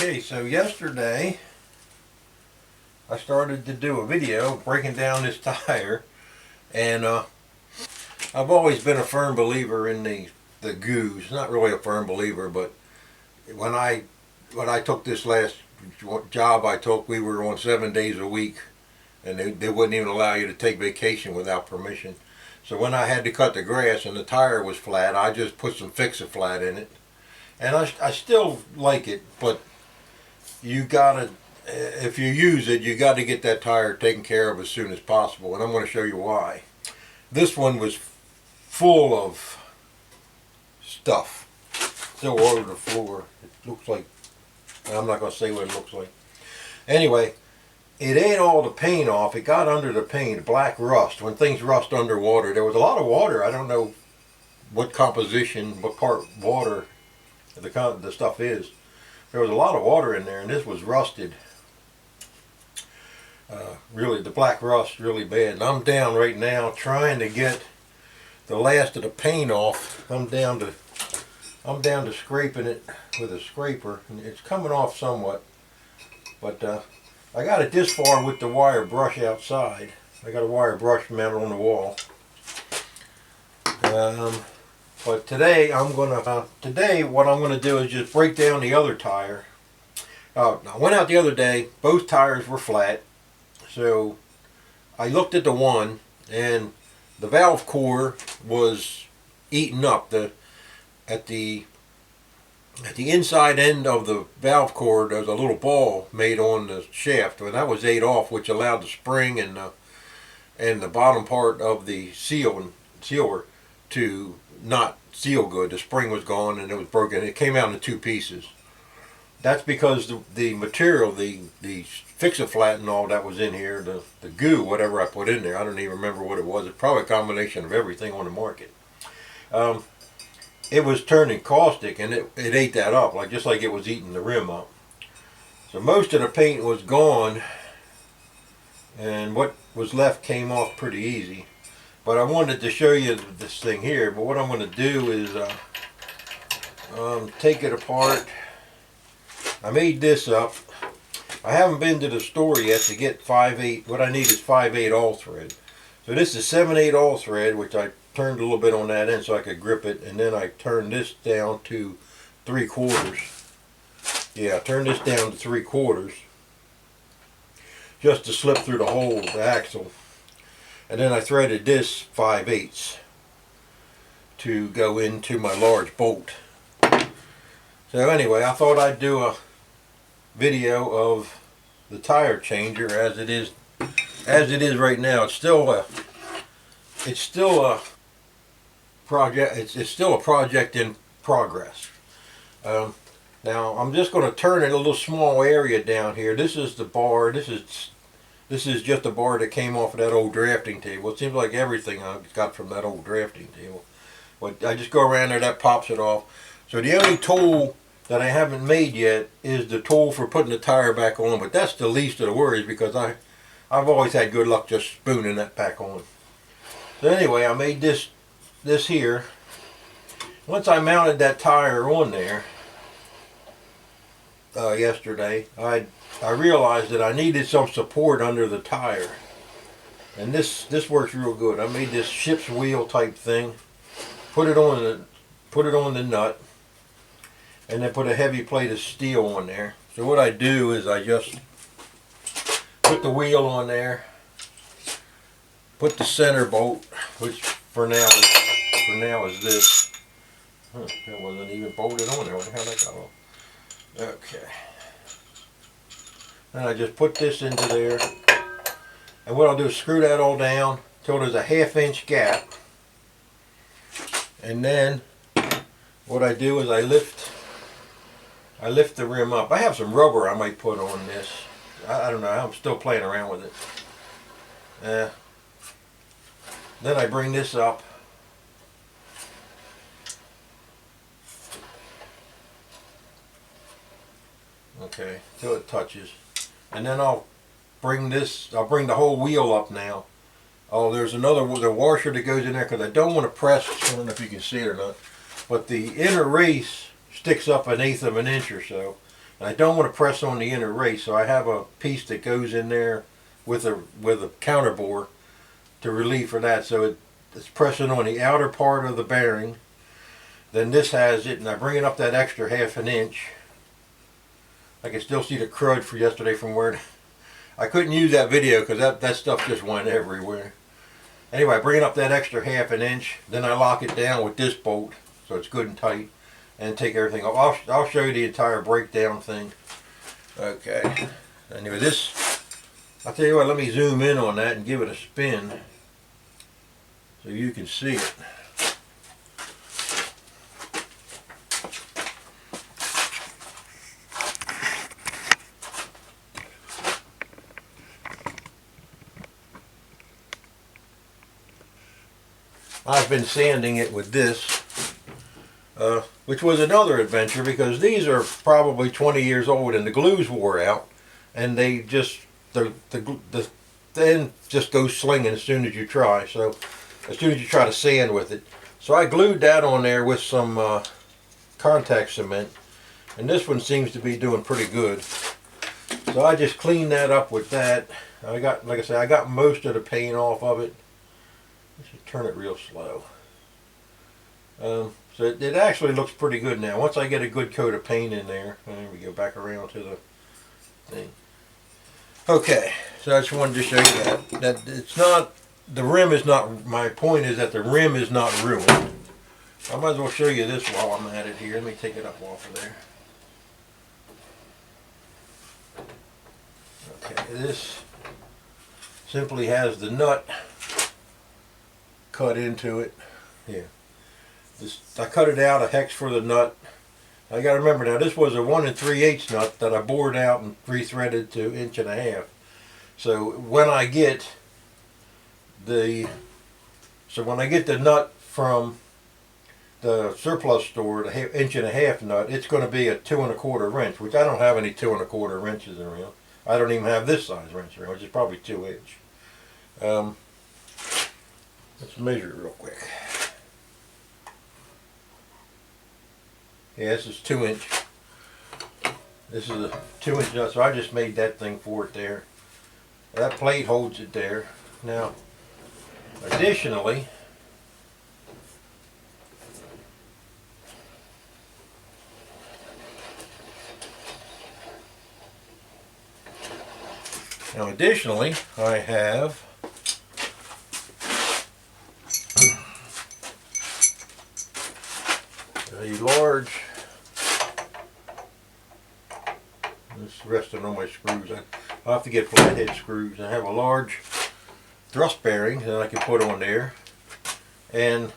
Okay, so yesterday I started to do a video breaking down this tire, and I've always been a firm believer in the goos. Not really a firm believer, but when I took this last job I took, we were on 7 days a week, and they wouldn't even allow you to take vacation without permission. So when I had to cut the grass and the tire was flat, I just put some Fix-A-Flat in it. And I still like it, but you gotta, if you use it, you got to get that tire taken care of as soon as possible. And I'm going to show you why. This one was full of stuff, still all over the floor. It looks like, I'm not going to say what it looks like. Anyway, it ate all the paint off. It got under the paint, black rust. When things rust underwater, there was a lot of water. I don't know what composition, what part water the stuff is. There was a lot of water in there, and this was rusted. Really, the black rust really bad. And I'm down right now trying to get the last of the paint off. I'm down to scraping it with a scraper, and it's coming off somewhat. But I got it this far with the wire brush outside. I got a wire brush mounted on the wall. But today what I'm gonna do is just break down the other tire. I went out the other day. Both tires were flat, so I looked at the one, and the valve core was eaten up. At the inside end of the valve core, there's a little ball made on the shaft, and that was ate off, which allowed the spring and the bottom part of the sealer to not seal good. The spring was gone and it was broken. It came out in two pieces. That's because the material, the Fix-A-Flat and all that was in here, the goo, whatever I put in there, I don't even remember what it was. It's probably a combination of everything on the market. It was turning caustic, and it ate that up, just like it was eating the rim up. So most of the paint was gone, and what was left came off pretty easy. But I wanted to show you this thing here. But what I'm going to do is take it apart. I made this up. I haven't been to the store yet to get 5/8. What I need is 5/8 all thread. So this is 7/8 all thread, which I turned a little bit on that end so I could grip it, and then I turned this down to 3/4. Yeah, I turned this down to 3/4 just to slip through the hole of the axle. And then I threaded this 5/8 to go into my large bolt. So anyway, I thought I'd do a video of the tire changer as it is right now. It's still a project. It's still a project in progress. Now I'm just going to turn it a little small area down here. This is the bar. This is just a bar that came off of that old drafting table. It seems like everything I got from that old drafting table. But I just go around there, that pops it off. So the only tool that I haven't made yet is the tool for putting the tire back on. But that's the least of the worries, because I've always had good luck just spooning that back on. So anyway, I made this here. Once I mounted that tire on there yesterday, I realized that I needed some support under the tire, and this works real good. I made this ship's wheel type thing, put it on the nut, and then put a heavy plate of steel on there. So what I do is I just put the wheel on there, put the center bolt, which for now is this. That wasn't even bolted on there. What the hell that got off? Okay. And I just put this into there, and what I'll do is screw that all down till there's a 1/2 inch gap, and then what I do is I lift the rim up. I have some rubber I might put on this. I don't know. I'm still playing around with it. Then I bring this up. Okay, till it touches. And then I'll bring the whole wheel up now. Oh, there's the washer that goes in there, because I don't want to press, I don't know if you can see it or not, but the inner race sticks up 1/8 of an inch or so. I don't want to press on the inner race, so I have a piece that goes in there with a counter bore to relieve for that. So it's pressing on the outer part of the bearing. Then this has it, and I bring it up that extra ½ an inch. I can still see the crud for yesterday from where I couldn't use that video because that stuff just went everywhere. Anyway, I bring it up that extra ½ an inch, then I lock it down with this bolt so it's good and tight, and take everything off. I'll show you the entire breakdown thing. Okay. Anyway, I'll tell you what, let me zoom in on that and give it a spin so you can see it. I've been sanding it with this, which was another adventure because these are probably 20 years old and the glue's wore out, and they just the end just goes slinging as soon as you try. So as soon as you try to sand with it, so I glued that on there with some contact cement, and this one seems to be doing pretty good. So I just cleaned that up with that. Like I said, I got most of the paint off of it. I should turn it real slow. So it actually looks pretty good now. Once I get a good coat of paint in there, and then we go back around to the thing. Okay, so I just wanted to show you that it's not, the rim is not, my point is that the rim is not ruined. I might as well show you this while I'm at it here. Let me take it up off of there. Okay, this simply has the nut cut into it. Yeah. I cut it out, a hex for the nut. I got to remember now, this was a 1 3/8 nut that I bored out and rethreaded to 1.5 inches. So when I get the nut from the surplus store, the 1.5 inch nut, it's going to be a 2 1/4 wrench, which I don't have any 2 1/4 wrenches around. I don't even have this size wrench around, which is probably 2 inch. Let's measure it real quick. Yeah, this is 2 inch. This is a 2 inch nut, so I just made that thing for it there. That plate holds it there. Now, additionally, I have a large, it's resting on my screws. I'll have to get flathead screws. I have a large thrust bearing that I can put on there, and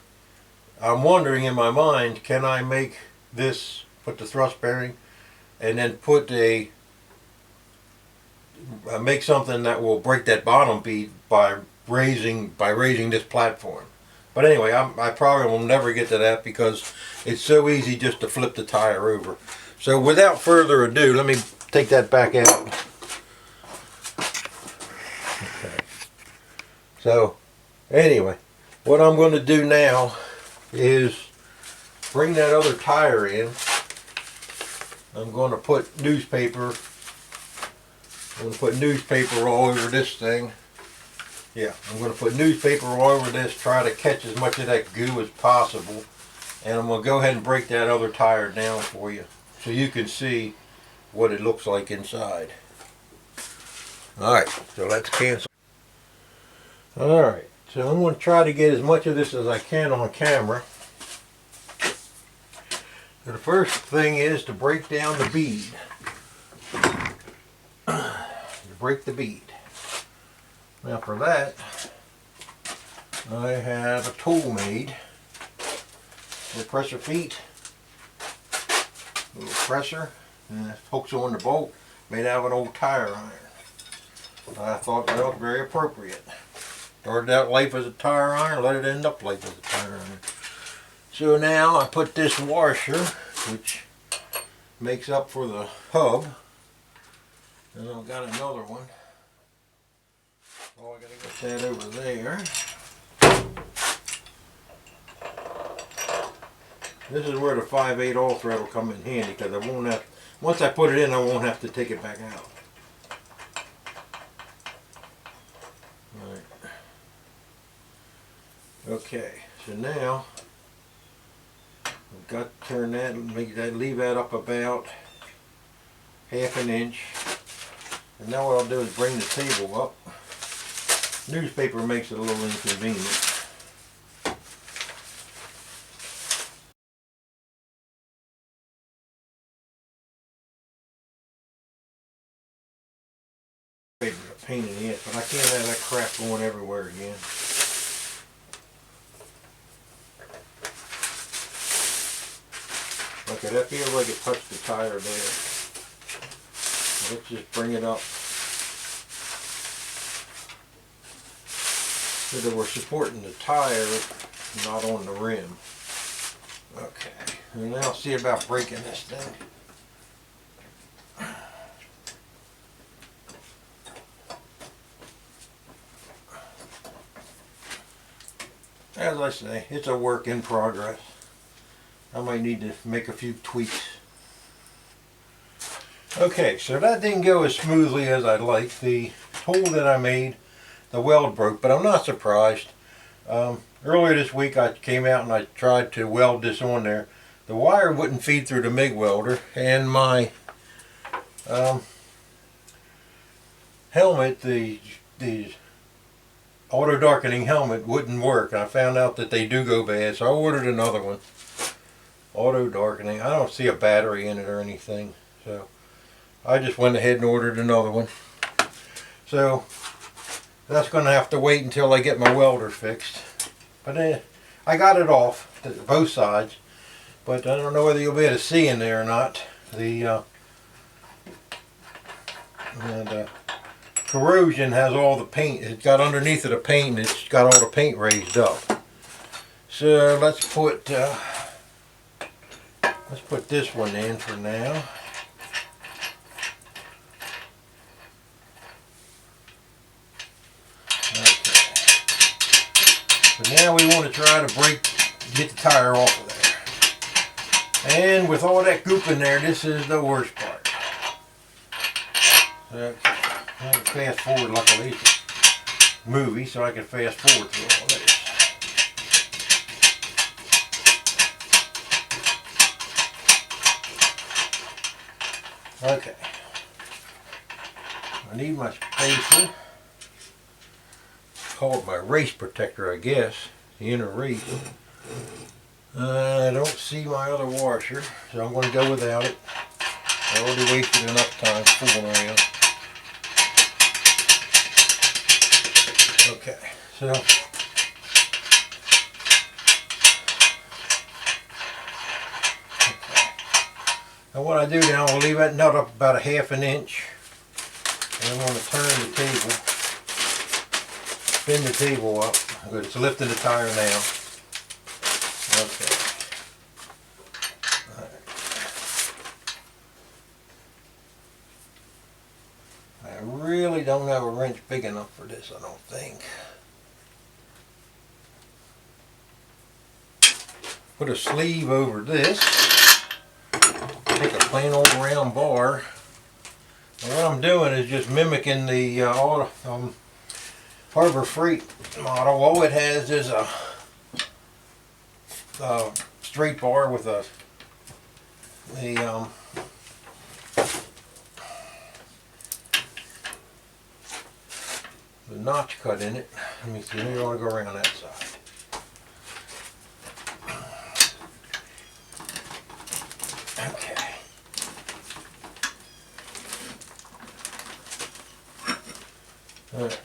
I'm wondering in my mind, can I make this, put the thrust bearing, and then put make something that will break that bottom bead by raising this platform. But anyway, I probably will never get to that because it's so easy just to flip the tire over. So without further ado, let me take that back out. Okay. So anyway, what I'm going to do now is bring that other tire in. I'm going to put newspaper. I'm going to put newspaper all over this thing. Yeah, I'm going to put newspaper all over this, try to catch as much of that goo as possible. And I'm going to go ahead and break that other tire down for you so you can see what it looks like inside. Alright, so let's cancel. Alright, so I'm going to try to get as much of this as I can on camera. So the first thing is to break down the bead. Break the bead. Now for that, I have a tool made with pressure feet, a little pressure, and it hooks on the bolt, made out of an old tire iron. I thought that was very appropriate. Started out life as a tire iron, let it end up life as a tire iron. So now I put this washer, which makes up for the hub. And I've got another one. Oh, I gotta get that over there. This is where the 5/8 all thread will come in handy because Once I put it in, I won't have to take it back out. Alright. Okay, so now I've got to turn that and leave that up about half an inch. And now what I'll do is bring the table up. Newspaper makes it a little inconvenient. A pain in the ass, but I can't have that crap going everywhere again. Okay, that feels like it touched the tire there. Let's just bring it up so that we're supporting the tire, not on the rim. Okay, and now see about breaking this thing. As I say, it's a work in progress. I might need to make a few tweaks. Okay, so that didn't go as smoothly as I'd like. The hole that I made, the weld broke, but I'm not surprised. Earlier this week I came out and I tried to weld this on there. The wire wouldn't feed through the MIG welder, and my helmet, the auto darkening helmet, wouldn't work. I found out that they do go bad, so I ordered another one. Auto darkening. I don't see a battery in it or anything, so I just went ahead and ordered another one. So that's going to have to wait until I get my welder fixed. But I got it off both sides, but I don't know whether you'll be able to see in there or not. The corrosion has all the paint. It's got underneath of the paint, and it's got all the paint raised up. So let's put this one in for now. Okay. So now we want to try to get the tire off of there. And with all that goop in there, this is the worst part. Okay. I can fast forward, luckily it's a movie, so I can fast forward through all this. Okay. I need my spacer. Called my race protector, I guess. The inner race. I don't see my other washer, so I'm going to go without it. I already wasted enough time fooling around. Okay, so and what I do now, I'll leave that nut up about a half an inch, and I'm going to turn the table, spin the table up. Good, it's lifting the tire now. Okay. All right. I really don't have a wrench big enough for this, I don't think. Put a sleeve over this. Take a plain old round bar. And what I'm doing is just mimicking the Harbor Freight model. All it has is a straight bar with the notch cut in it. Let me see, maybe I want to go around that side. Okay. All right.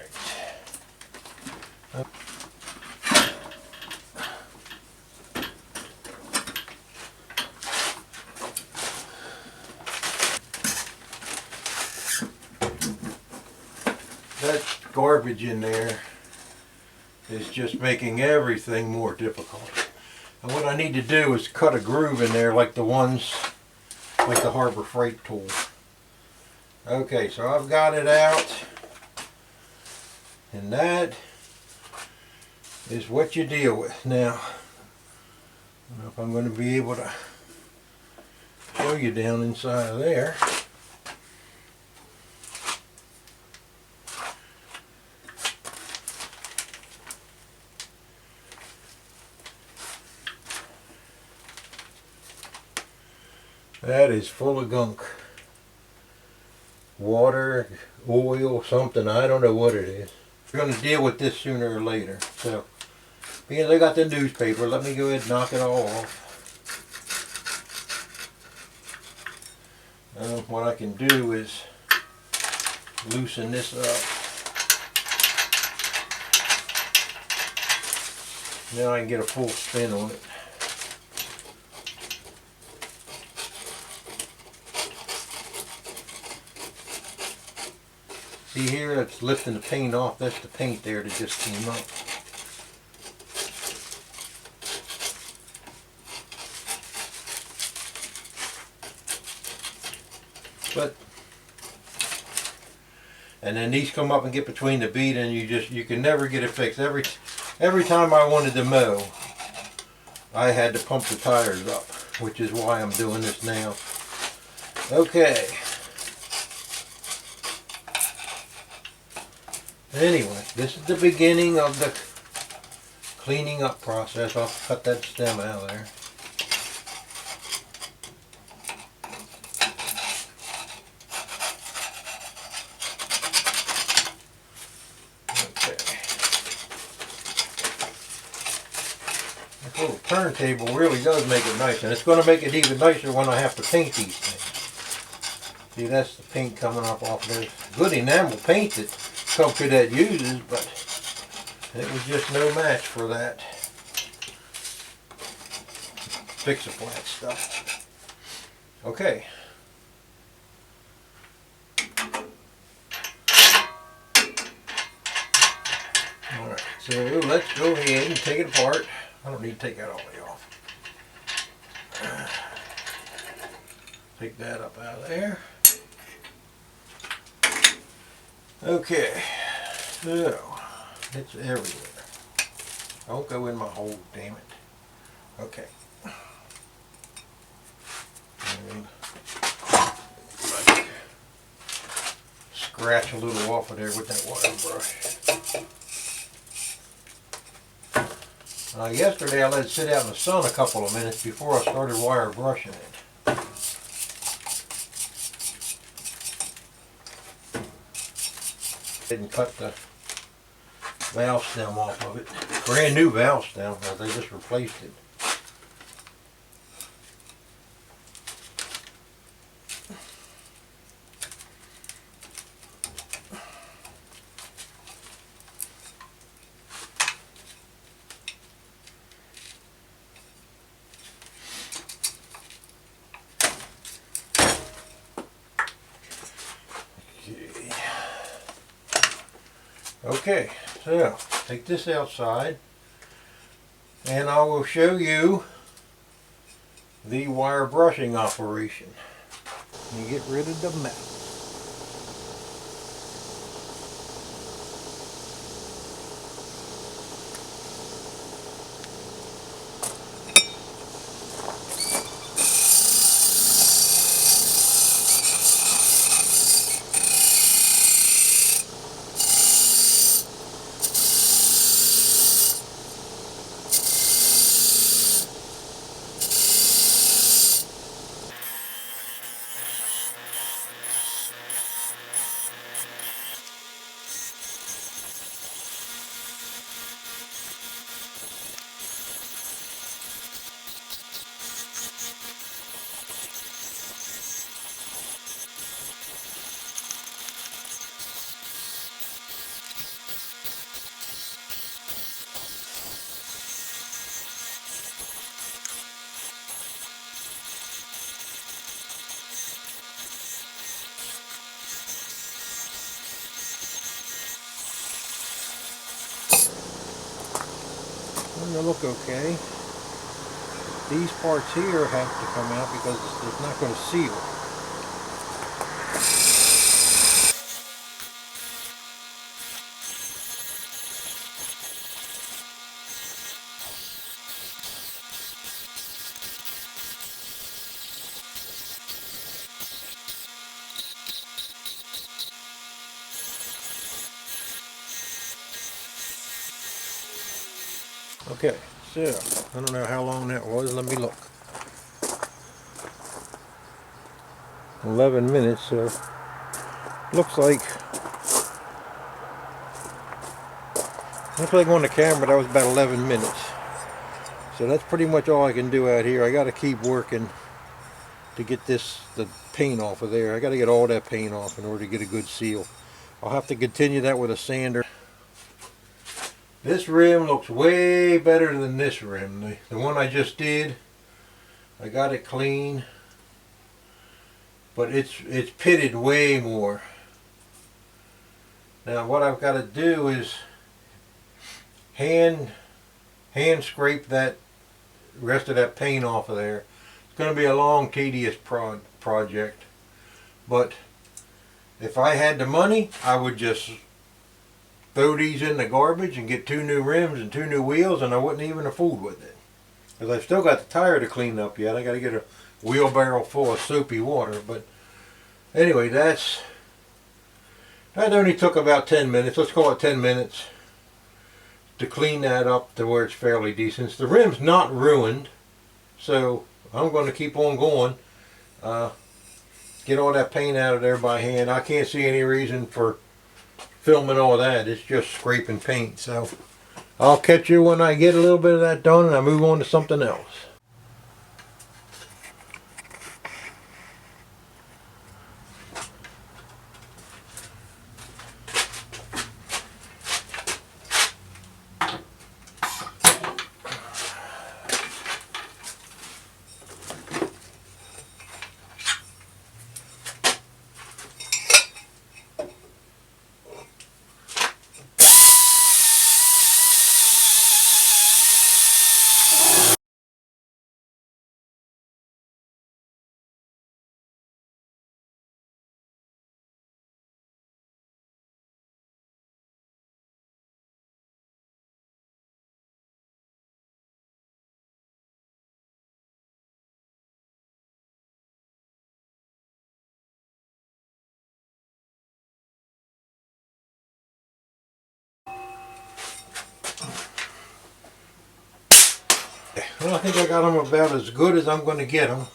That garbage in there is just making everything more difficult. And what I need to do is cut a groove in there like the ones, like the Harbor Freight tool. Okay, so I've got it out. And that is what you deal with. Now, I don't know if I'm going to be able to show show you down inside of there. That is full of gunk. Water, oil, something, I don't know what it is. We're going to deal with this sooner or later. So, because I got the newspaper, let me go ahead and knock it all off. What I can do is loosen this up. Now I can get a full spin on it. See here, it's lifting the paint off. That's the paint there that just came up. But, and then these come up and get between the bead, and you can never get it fixed. Every time I wanted to mow, I had to pump the tires up, which is why I'm doing this now. Okay. Anyway, this is the beginning of the cleaning up process. I'll cut that stem out of there. Okay. This little turntable really does make it nice, and it's going to make it even nicer when I have to paint these things. See, that's the paint coming off there. Good enamel paint that Cadet uses, but it was just no match for that fix-a-flat stuff. Okay. Alright, so let's go ahead and take it apart. I don't need to take that all the way off. Take that up out of there. Okay, so it's everywhere. Don't go in my hole, damn it. Okay. And scratch a little off of there with that wire brush. Yesterday I let it sit out in the sun a couple of minutes before I started wire brushing it. Didn't cut the valve stem off of it. Brand new valve stem, they just replaced it. Okay, so take this outside and I will show you the wire brushing operation. You get rid of the metal. They look okay. These parts here have to come out because it's not going to seal. Okay, so I don't know how long that was. Let me look. 11 minutes, so looks like on the camera that was about 11 minutes. So that's pretty much all I can do out here. I got to keep working to get the paint off of there. I got to get all that paint off in order to get a good seal. I'll have to continue that with a sander. This rim looks way better than this rim. The one I just did, I got it clean, but it's pitted way more. Now what I've got to do is hand scrape that rest of that paint off of there. It's going to be a long, tedious project, but if I had the money, I would just throw these in the garbage and get 2 new rims and 2 new wheels, and I wouldn't even have fooled with it. Because I've still got the tire to clean up yet. I got to get a wheelbarrow full of soapy water. But anyway, that only took about 10 minutes. Let's call it 10 minutes to clean that up to where it's fairly decent. The rim's not ruined, so I'm going to keep on going. Get all that paint out of there by hand. I can't see any reason for filming all that. It's just scraping paint. So I'll catch you when I get a little bit of that done and I move on to something else. Well, I think I got them about as good as I'm going to get them.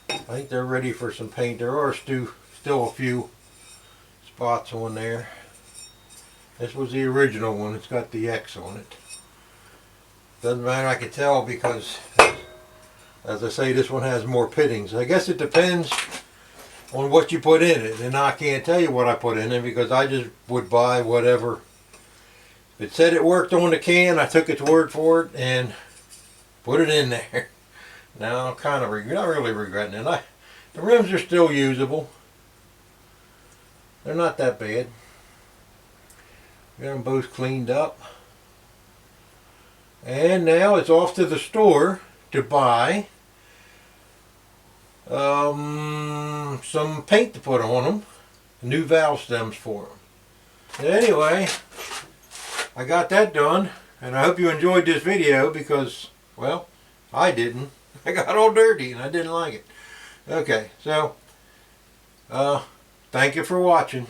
I think they're ready for some paint. There are still a few spots on there. This was the original one. It's got the X on it. Doesn't matter, I can tell because, as I say, this one has more pittings. I guess it depends on what you put in it, and I can't tell you what I put in it because I just would buy whatever. If it said it worked on the can, I took its word for it and put it in there. Now I'm kind of not really regretting it. The rims are still usable. They're not that bad. Got them both cleaned up. And now it's off to the store to buy some paint to put on them. New valve stems for them. Anyway, I got that done. And I hope you enjoyed this video because, well, I didn't. I got all dirty and I didn't like it. Okay, so thank you for watching.